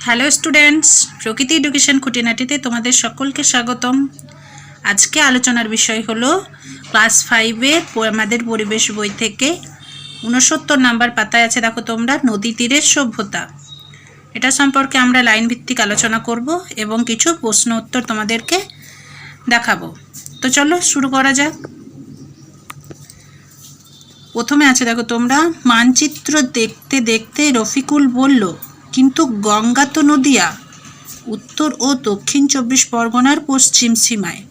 Hello students, প্রকৃতি education খুঁটিনাটিতে তোমাদের সকলকে স্বাগতম। আজকে আলোচনার বিষয় হলো ক্লাস 5-এ আমাদের পরিবেশ বই থেকে 69 নাম্বার পাতায় আছে, দেখো তোমরা, নদী তীরের সভ্যতা। এটা সম্পর্কে আমরা লাইন ভিত্তিক আলোচনা করব এবং কিছু প্রশ্ন উত্তর তোমাদেরকে দেখাবো। তো চলো শুরু করা যাক। প্রথমে আছে, দেখো তোমরা, মানচিত্র দেখতে দেখতে রফিকুল বলল, কিন্তু গঙ্গা তো নদিয়া, উত্তর ও দক্ষিণ 24 পরগনার পশ্চিম সীমায়।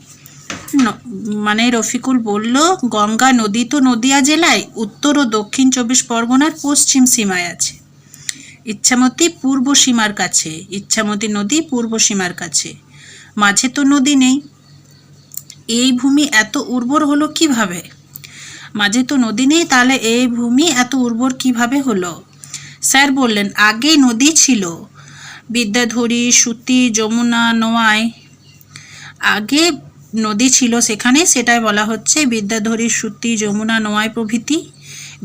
মানে রফিকুল বলল, গঙ্গা নদী তো নদিয়া জেলায়, উত্তর ও দক্ষিণ 24 পরগনার পশ্চিম সীমায় আছে। ইচ্ছামতি পূর্ব সীমার কাছে, ইচ্ছামতি নদী পূর্ব সীমার কাছে, মাঝে তো নদী নেই। এই ভূমি এত উর্বর হলো কিভাবে? মাঝে তো নদী নেই, তাহলে এই ভূমি এত উর্বর কিভাবে হলো? স্যার বললেন, আগে নদী ছিল, বিদ্যাধরী, সুতি, যমুনা, নোয়াই। আগে নদী ছিল সেখানে, সেটাই বলা হচ্ছে বিদ্যাধরী, সুতি, যমুনা, নোয়াই প্রভৃতি।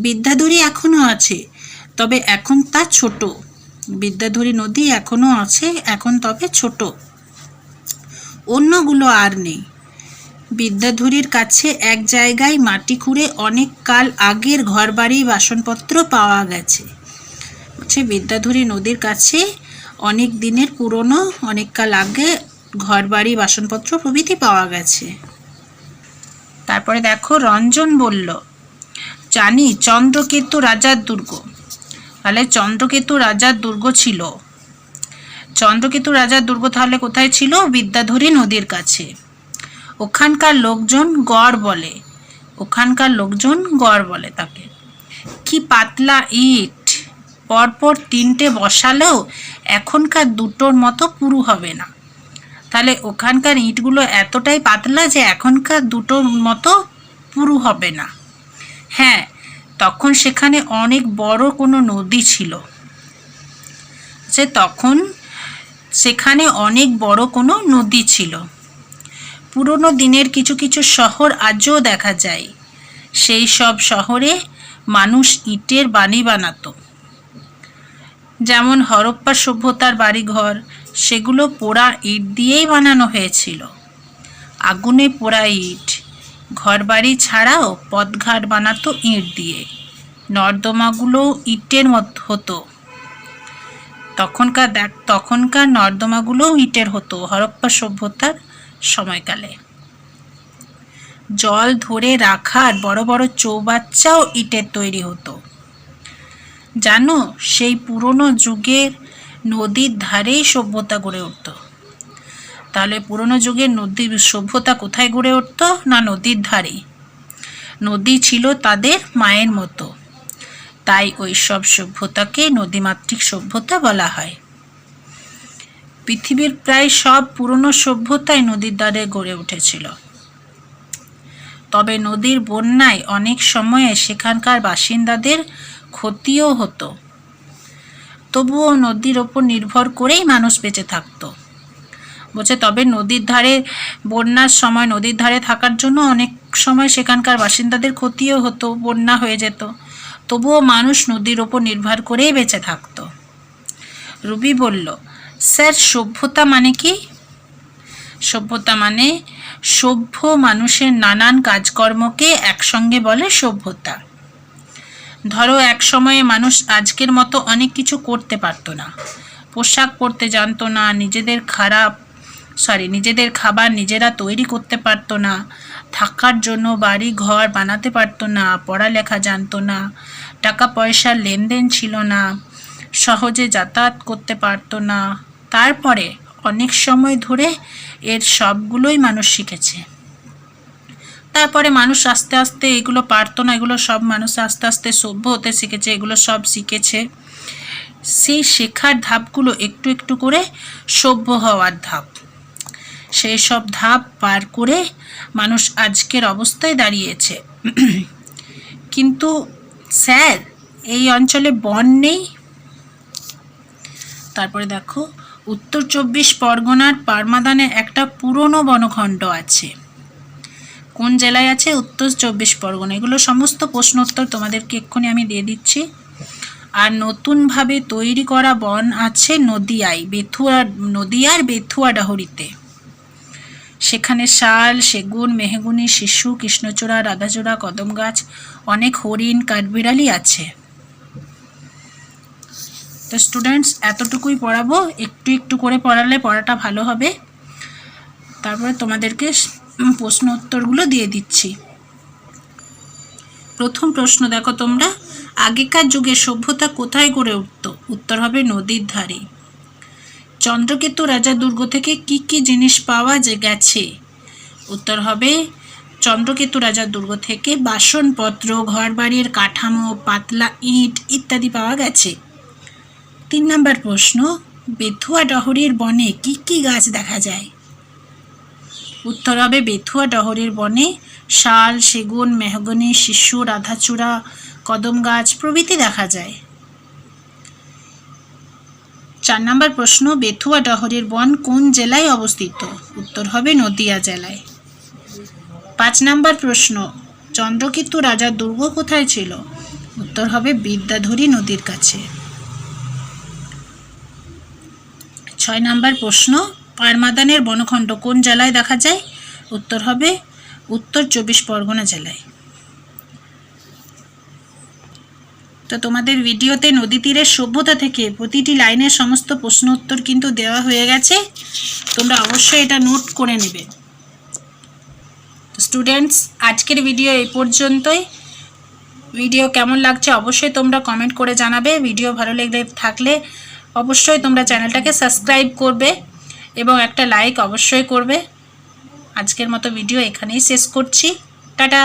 বিদ্যাধরী এখনও আছে, তবে এখন তা ছোট। বিদ্যাধরী নদী এখনও আছে, এখন তবে ছোট, অন্যগুলো আর নেই। বিদ্যাধরীর কাছে এক জায়গায় মাটি খুঁড়ে অনেক কাল আগের ঘরবাড়ি বাসনপত্র পাওয়া গেছে। বিদ্যাধরী নদীর কাছে অনেক দিনের পুরনো, অনেক কাল আগে ঘরবাড়ি বাসনপত্র প্রভৃতি পাওয়া গেছে। তারপরে দেখো, রঞ্জন বলল, জানি চন্দ্রকেতু রাজার দুর্গ। তাহলে চন্দ্রকেতু রাজার দুর্গ ছিল। চন্দ্রকেতু রাজার দুর্গ তাহলে কোথায় ছিল? বিদ্যাধরী নদীর কাছে। ওখানকার লোকজন গড় বলে, ওখানকার লোকজন গড় বলে তাকে। কি পাতলা ইট, পরপর 3টে বসালেও এখনকার দুটোর মতো পুরু হবে না। তাহলে ওখানকার ইটগুলো এতটাই পাতলা যে এখনকার দুটোর মতো পুরু হবে না। হ্যাঁ, তখন সেখানে অনেক বড় কোনো নদী ছিল। তখন সেখানে অনেক বড় কোনো নদী ছিল। পুরনো দিনের কিছু কিছু শহর আজও দেখা যায়। সেই সব শহরে মানুষ ইটের বাড়ি বানাতো। যেমন হরপ্পা সভ্যতার বাড়িঘর, সেগুলো পোড়া ইট দিয়েই বানানো হয়েছিল। আগুনে পোড়া ইট। ঘরবাড়ি ছাড়াও পথঘাট বানাতো ইট দিয়ে। নর্দমাগুলোও ইটের মতো হতো। তখনকার নর্দমাগুলোও ইটের হতো হরপ্পা সভ্যতার সময়কালে। জল ধরে রাখার বড় বড় চৌবাচ্চাও ইটের তৈরি হতো। জানো, সেই পুরনো যুগের নদীর ধারেই সভ্যতা গড়ে উঠত। তাহলে পুরনো যুগের নদীর সভ্যতা কোথায় গড়ে উঠত? না, নদীর ধারে। নদী ছিল তাদের মায়ের মতো, তাই ওই সব সভ্যতাকে নদীমাতৃক সভ্যতা বলা হয়। পৃথিবীর প্রায় সব পুরনো সভ্যতাই নদীর ধারে গড়ে উঠেছিল। তবে নদীর বন্যায় অনেক সময়ে সেখানকার বাসিন্দাদের ক্ষতিও হতো। তবুও নদীর ওপর নির্ভর করেই মানুষ বেঁচে থাকতো। তবে নদীর ধারে বন্যার সময় নদীর ধারে থাকার জন্য অনেক সময় সেখানকার বাসিন্দাদের ক্ষতিও হতো, বন্যা হয়ে যেত। তবুও মানুষ নদীর ওপর নির্ভর করেই বেঁচে থাকতো। রুবি বলল, স্যার সভ্যতা মানে কি? সভ্যতা মানে সভ্য মানুষের নানান কাজকর্মকে একসঙ্গে বলে সভ্যতা। ধরো, এক সময়ে মানুষ আজকের মতো অনেক কিছু করতে পারতো না। পোশাক পরতে জানতো না, নিজেদের খাবার নিজেরা তৈরি করতে পারতো না, থাকার জন্য বাড়ি ঘর বানাতে পারতো না, পড়ালেখা জানতো না, টাকা পয়সার লেনদেন ছিল না, সহজে যাতায়াত করতে পারতো না। তারপরে অনেক সময় ধরে এর সবগুলোই মানুষ শিখেছে। তারপরে মানুষ আস্তে আস্তে এগুলো পারতো না, এগুলো সব মানুষ আস্তে আস্তে সভ্য হতে শিখেছে, এগুলো সব শিখেছে। সেই শেখার ধাপগুলো একটু একটু করে সভ্য হওয়ার ধাপ। সেই সব ধাপ পার করে মানুষ আজকের অবস্থায় দাঁড়িয়েছে। কিন্তু স্যার, এই অঞ্চলে বন নেই। তারপরে দেখো, উত্তর 24 পরগনার পারমাদানে একটা পুরনো বনখণ্ড আছে। কোন জেলায় আছে? উত্তর 24 পরগনা। এগুলো সমস্ত প্রশ্ন উত্তর তোমাদেরকে এক্ষুনি আমি দিয়ে দিচ্ছি। আর নতুনভাবে তৈরি করা বন আছে নদিয়ার বেথুয়াডাহরিতে। সেখানে শাল, সেগুন, মেহগুনি, শিশু, কৃষ্ণচূড়া, রাধাচূড়া, কদম গাছ, অনেক হরিণ, কাঠবিড়ালি আছে। তো স্টুডেন্টস, এতটুকুই পড়াবো, একটু একটু করে পড়ালে পড়াটা ভালো হবে। তারপরে তোমাদেরকে প্রশ্ন উত্তরগুলো দিয়ে দিচ্ছি। প্রথম প্রশ্ন দেখো তোমরা, আগেকার যুগে সভ্যতা কোথায় গড়ে উঠত? উত্তর হবে নদীর ধারে। চন্দ্রকেতু রাজার দুর্গ থেকে কি কি জিনিস পাওয়া গেছে? উত্তর হবে চন্দ্রকেতু রাজার দুর্গ থেকে বাসনপত্র, ঘরবাড়ির কাঠামো, পাতলা ইট ইত্যাদি পাওয়া গেছে। 3 নম্বর প্রশ্ন, বেথুয়াডহরির বনে কি কি গাছ দেখা যায়? উত্তর হবে বেথুয়াডহরির বনে শাল, সেগুন, মেহগনি, শিশু, রাধাচূড়া, কদম গাছ প্রভৃতি দেখা যায়। 4 নম্বর প্রশ্ন, বেথুয়াডহরির বন কোন জেলায় অবস্থিত? উত্তর হবে নদিয়া জেলায়। 5 নম্বর প্রশ্ন, চন্দ্রকেতু রাজার দুর্গ কোথায় ছিল? উত্তর হবে বিদ্যাধরী নদীর কাছে। 6 নম্বর প্রশ্ন, পারমাদানের বনখণ্ড কোন জেলায় দেখা যায়? উত্তর হবে উত্তর 24 পরগনা জেলায়। তো তোমাদের ভিডিওতে নদী তীরের সভ্যতা থেকে প্রতিটি লাইনের সমস্ত প্রশ্ন উত্তর কিন্তু দেওয়া হয়ে গেছে, তোমরা অবশ্যই এটা নোট করে নেবে। স্টুডেন্টস, আজকের ভিডিও এই পর্যন্তই। ভিডিও কেমন লাগছে অবশ্যই তোমরা কমেন্ট করে জানাবে। ভিডিও ভালো লেগে থাকলে অবশ্যই তোমরা চ্যানেলটাকে সাবস্ক্রাইব করবে এবং একটা লাইক অবশ্যই করবে। আজকের মতো ভিডিও এখানেই শেষ করছি। টাটা।